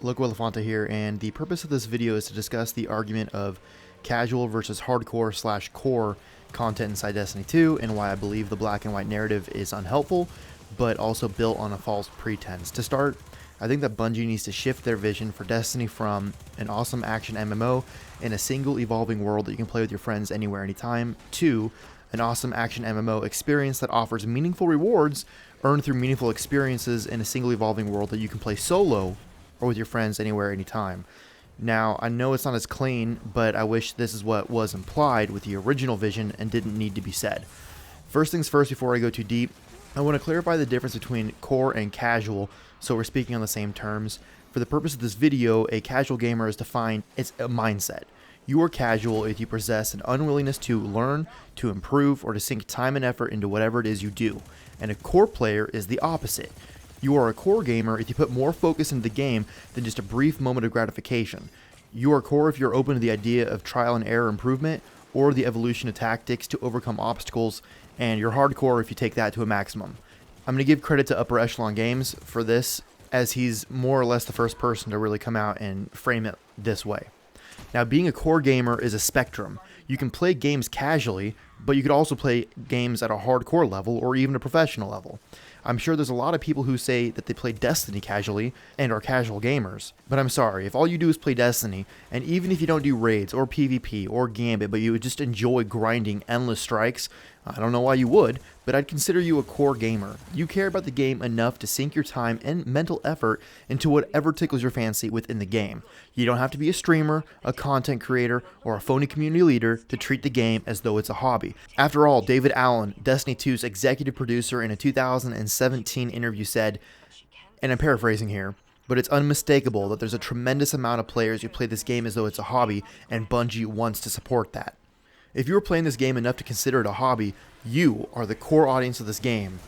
Loco here, and the purpose of this video is to discuss the argument of casual versus hardcore / core content inside Destiny 2 and why I believe the black and white narrative is unhelpful, but also built on a false pretense. To start, I think that Bungie needs to shift their vision for Destiny from an awesome action MMO in a single evolving world that you can play with your friends anywhere, anytime, to an awesome action MMO experience that offers meaningful rewards earned through meaningful experiences in a single evolving world that you can play solo or with your friends anywhere, anytime. Now, I know it's not as clean, but I wish this is what was implied with the original vision and didn't need to be said. First things first, before I go too deep, I want to clarify the difference between core and casual, so we're speaking on the same terms. For the purpose of this video, a casual gamer is defined as a mindset. You are casual if you possess an unwillingness to learn, to improve, or to sink time and effort into whatever it is you do. And a core player is the opposite. You are a core gamer if you put more focus into the game than just a brief moment of gratification. You are core if you're open to the idea of trial and error improvement or the evolution of tactics to overcome obstacles, and you're hardcore if you take that to a maximum. I'm going to give credit to Upper Echelon Games for this, as he's more or less the first person to really come out and frame it this way. Now, being a core gamer is a spectrum. You can play games casually, but you could also play games at a hardcore level or even a professional level. I'm sure there's a lot of people who say that they play Destiny casually and are casual gamers, but I'm sorry, if all you do is play Destiny, and even if you don't do raids or PvP or Gambit, but you just enjoy grinding endless strikes, I don't know why you would, but I'd consider you a core gamer. You care about the game enough to sink your time and mental effort into whatever tickles your fancy within the game. You don't have to be a streamer, a content creator, or a phony community leader to treat the game as though it's a hobby. After all, David Allen, Destiny 2's executive producer, in a 2017 interview said, and I'm paraphrasing here, but it's unmistakable that there's a tremendous amount of players who play this game as though it's a hobby, and Bungie wants to support that. If you're playing this game enough to consider it a hobby, you are the core audience of this game,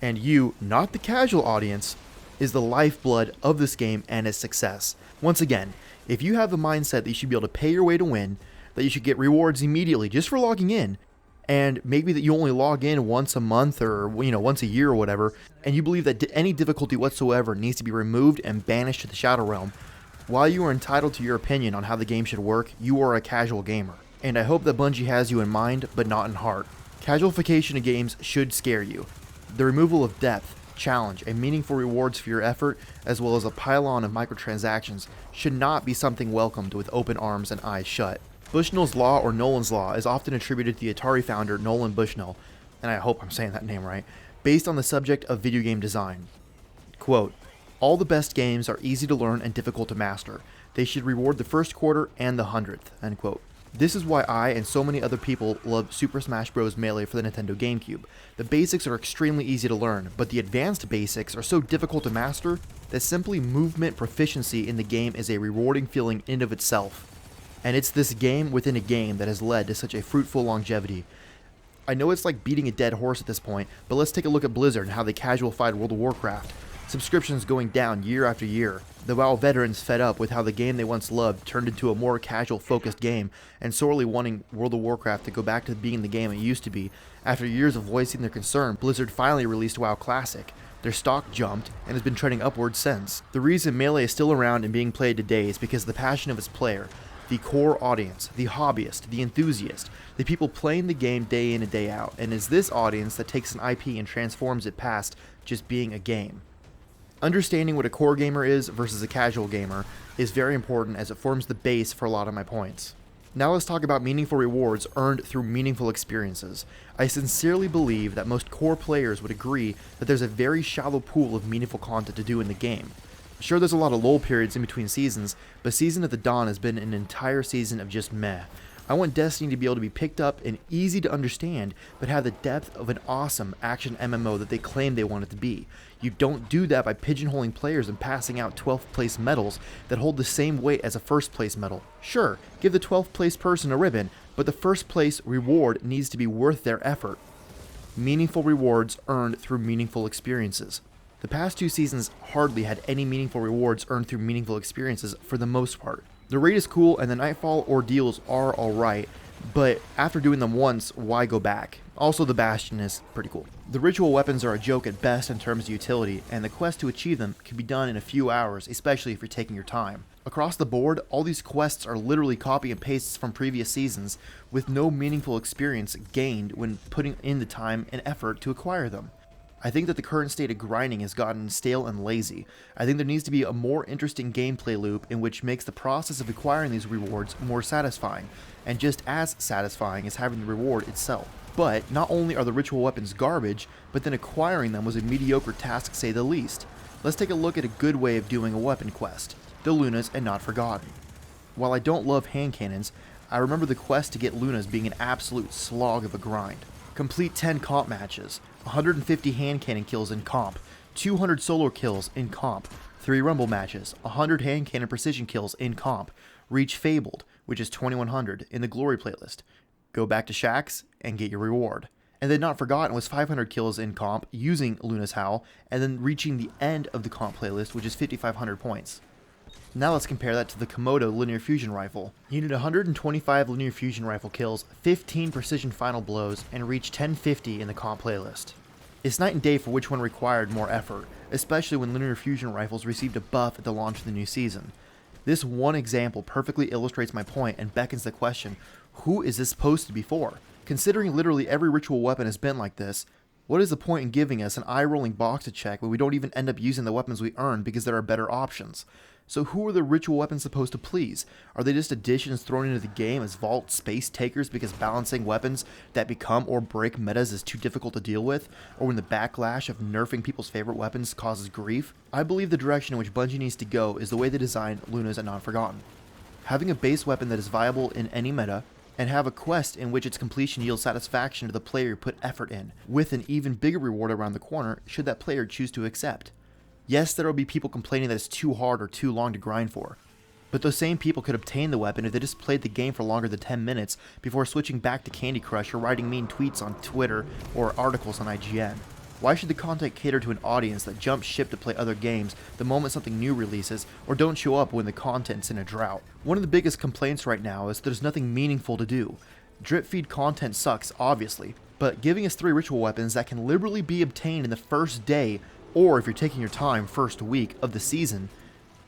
and you, not the casual audience, is the lifeblood of this game and its success. Once again, if you have the mindset that you should be able to pay your way to win, that you should get rewards immediately just for logging in, and maybe that you only log in once a month or once a year or whatever, and you believe that any difficulty whatsoever needs to be removed and banished to the Shadow Realm, while you are entitled to your opinion on how the game should work, you are a casual gamer. And I hope that Bungie has you in mind, but not in heart. Casualification of games should scare you. The removal of depth, challenge, and meaningful rewards for your effort, as well as a pile-on of microtransactions, should not be something welcomed with open arms and eyes shut. Bushnell's Law, or Nolan's Law, is often attributed to the Atari founder Nolan Bushnell, and I hope I'm saying that name right, based on the subject of video game design. Quote, "All the best games are easy to learn and difficult to master. They should reward the first quarter and the 100th, end quote. This is why I and so many other people love Super Smash Bros. Melee for the Nintendo GameCube. The basics are extremely easy to learn, but the advanced basics are so difficult to master that simply movement proficiency in the game is a rewarding feeling in of itself. And it's this game within a game that has led to such a fruitful longevity. I know it's like beating a dead horse at this point, but let's take a look at Blizzard and how they casualified World of Warcraft. Subscriptions going down year after year. The WoW veterans fed up with how the game they once loved turned into a more casual-focused game, and sorely wanting World of Warcraft to go back to being the game it used to be. After years of voicing their concern, Blizzard finally released WoW Classic. Their stock jumped, and has been trending upwards since. The reason Melee is still around and being played today is because of the passion of its player. The core audience, the hobbyist, the enthusiast, the people playing the game day in and day out, and it's this audience that takes an IP and transforms it past just being a game. Understanding what a core gamer is versus a casual gamer is very important, as it forms the base for a lot of my points. Now let's talk about meaningful rewards earned through meaningful experiences. I sincerely believe that most core players would agree that there's a very shallow pool of meaningful content to do in the game. Sure, there's a lot of lull periods in between seasons, but Season at the Dawn has been an entire season of just meh. I want Destiny to be able to be picked up and easy to understand, but have the depth of an awesome action MMO that they claim they want it to be. You don't do that by pigeonholing players and passing out 12th place medals that hold the same weight as a first place medal. Sure, give the 12th place person a ribbon, but the first place reward needs to be worth their effort. Meaningful rewards earned through meaningful experiences. The past two seasons hardly had any meaningful rewards earned through meaningful experiences for the most part. The raid is cool and the Nightfall ordeals are alright, but after doing them once, why go back? Also, the Bastion is pretty cool. The ritual weapons are a joke at best in terms of utility, and the quest to achieve them can be done in a few hours, especially if you're taking your time. Across the board, all these quests are literally copy and pastes from previous seasons, with no meaningful experience gained when putting in the time and effort to acquire them. I think that the current state of grinding has gotten stale and lazy. I think there needs to be a more interesting gameplay loop in which makes the process of acquiring these rewards more satisfying, and just as satisfying as having the reward itself. But not only are the ritual weapons garbage, but then acquiring them was a mediocre task to say the least. Let's take a look at a good way of doing a weapon quest: the Lunas and Not Forgotten. While I don't love hand cannons, I remember the quest to get Lunas being an absolute slog of a grind. Complete 10 comp matches, 150 hand cannon kills in comp, 200 solo kills in comp, 3 rumble matches, 100 hand cannon precision kills in comp, reach Fabled, which is 2100 in the glory playlist. Go back to Shaxx and get your reward. And then Not Forgotten was 500 kills in comp using Luna's Howl, and then reaching the end of the comp playlist, which is 5500 points. Now let's compare that to the Komodo linear fusion rifle. You need 125 linear fusion rifle kills, 15 precision final blows, and reach 1050 in the comp playlist. It's night and day for which one required more effort, especially when linear fusion rifles received a buff at the launch of the new season. This one example perfectly illustrates my point and beckons the question, who is this supposed to be for? Considering literally every ritual weapon has been like this, what is the point in giving us an eye-rolling box to check when we don't even end up using the weapons we earn because there are better options? So who are the ritual weapons supposed to please? Are they just additions thrown into the game as vault space takers because balancing weapons that become or break metas is too difficult to deal with? Or when the backlash of nerfing people's favorite weapons causes grief? I believe the direction in which Bungie needs to go is the way they designed Lunas and Not Forgotten. Having a base weapon that is viable in any meta, and have a quest in which its completion yields satisfaction to the player who put effort in, with an even bigger reward around the corner should that player choose to accept. Yes, there will be people complaining that it's too hard or too long to grind for, but those same people could obtain the weapon if they just played the game for longer than 10 minutes before switching back to Candy Crush or writing mean tweets on Twitter or articles on IGN. Why should the content cater to an audience that jumps ship to play other games the moment something new releases, or don't show up when the content's in a drought? One of the biggest complaints right now is there's nothing meaningful to do. Drip feed content sucks, obviously, but giving us 3 ritual weapons that can liberally be obtained in the first day, or if you're taking your time, first week of the season,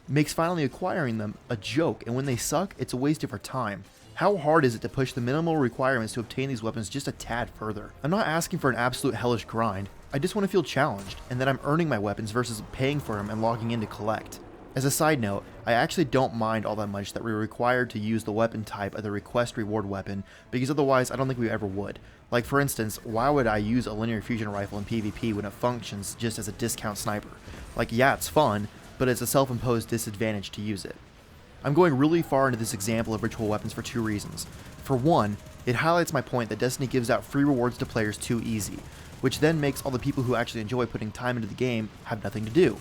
makes finally acquiring them a joke, and when they suck, it's a waste of our time. How hard is it to push the minimal requirements to obtain these weapons just a tad further? I'm not asking for an absolute hellish grind, I just want to feel challenged, and that I'm earning my weapons versus paying for them and logging in to collect. As a side note, I actually don't mind all that much that we're required to use the weapon type of the request reward weapon, because otherwise I don't think we ever would. Like for instance, why would I use a linear fusion rifle in PvP when it functions just as a discount sniper? Like yeah, it's fun, but it's a self-imposed disadvantage to use it. I'm going really far into this example of ritual weapons for 2 reasons. For one, it highlights my point that Destiny gives out free rewards to players too easy, which then makes all the people who actually enjoy putting time into the game have nothing to do.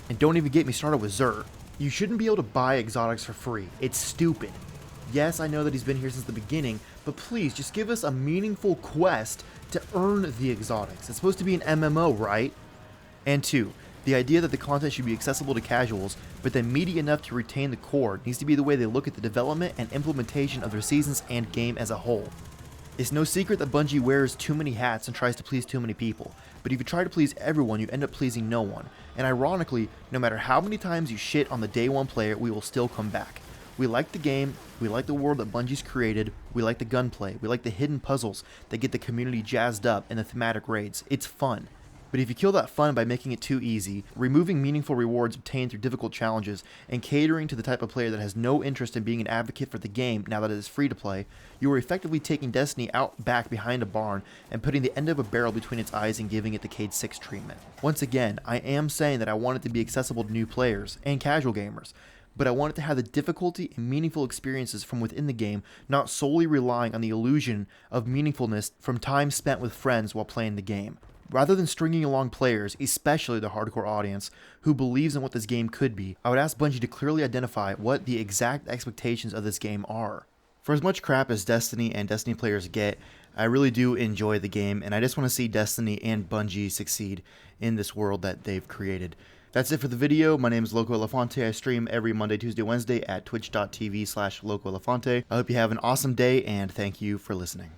And don't even get me started with Xur. You shouldn't be able to buy exotics for free. It's stupid. Yes, I know that he's been here since the beginning, but please just give us a meaningful quest to earn the exotics. It's supposed to be an MMO, right? And 2, the idea that the content should be accessible to casuals, but then meaty enough to retain the core needs to be the way they look at the development and implementation of their seasons and game as a whole. It's no secret that Bungie wears too many hats and tries to please too many people, but if you try to please everyone, you end up pleasing no one. And ironically, no matter how many times you shit on the day one player, we will still come back. We like the game, we like the world that Bungie's created, we like the gunplay, we like the hidden puzzles that get the community jazzed up, and the thematic raids. It's fun. But if you kill that fun by making it too easy, removing meaningful rewards obtained through difficult challenges, and catering to the type of player that has no interest in being an advocate for the game now that it is free to play, you are effectively taking Destiny out back behind a barn and putting the end of a barrel between its eyes and giving it the Cade 6 treatment. Once again, I am saying that I want it to be accessible to new players and casual gamers, but I want it to have the difficulty and meaningful experiences from within the game, not solely relying on the illusion of meaningfulness from time spent with friends while playing the game. Rather than stringing along players, especially the hardcore audience, who believes in what this game could be, I would ask Bungie to clearly identify what the exact expectations of this game are. For as much crap as Destiny and Destiny players get, I really do enjoy the game, and I just want to see Destiny and Bungie succeed in this world that they've created. That's it for the video. My name is Loco Elefante. I stream every Monday, Tuesday, Wednesday at twitch.tv/LocoElefante. I hope you have an awesome day, and thank you for listening.